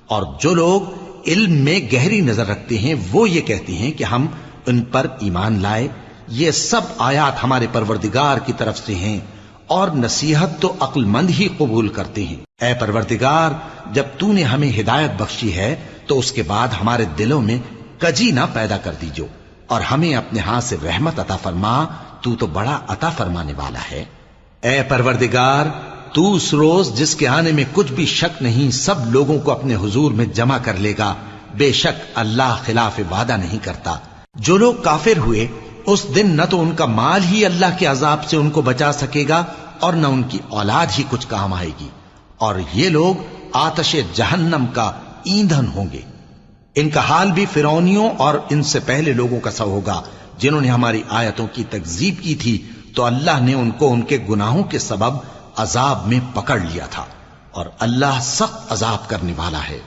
اور جو لوگ علم میں گہری نظر رکھتے ہیں وہ یہ کہتے ہیں کہ ہم ان پر ایمان لائے، یہ سب آیات ہمارے پروردگار کی طرف سے ہیں، اور نصیحت تو عقل مند ہی قبول کرتے ہیں۔ اے پروردگار، جب تو نے ہمیں ہدایت بخشی ہے تو اس کے بعد ہمارے دلوں میں کجی نہ پیدا کر دیجو، اور ہمیں اپنے ہاتھ سے رحمت عطا فرما، تو بڑا عطا فرمانے والا ہے۔ اے پروردگار، تو اس روز جس کے آنے میں کچھ بھی شک نہیں سب لوگوں کو اپنے حضور میں جمع کر لے گا، بے شک اللہ خلاف وعدہ نہیں کرتا۔ جو لوگ کافر ہوئے اس دن نہ تو ان کا مال ہی اللہ کے عذاب سے ان کو بچا سکے گا اور نہ ان کی اولاد ہی کچھ کام آئے گی، اور یہ لوگ آتش جہنم کا ایندھن ہوں گے۔ ان کا حال بھی فرعونیوں اور ان سے پہلے لوگوں کا سا ہوگا جنہوں نے ہماری آیتوں کی تکذیب کی تھی، تو اللہ نے ان کو ان کے گناہوں کے سبب عذاب میں پکڑ لیا تھا، اور اللہ سخت عذاب کرنے والا ہے۔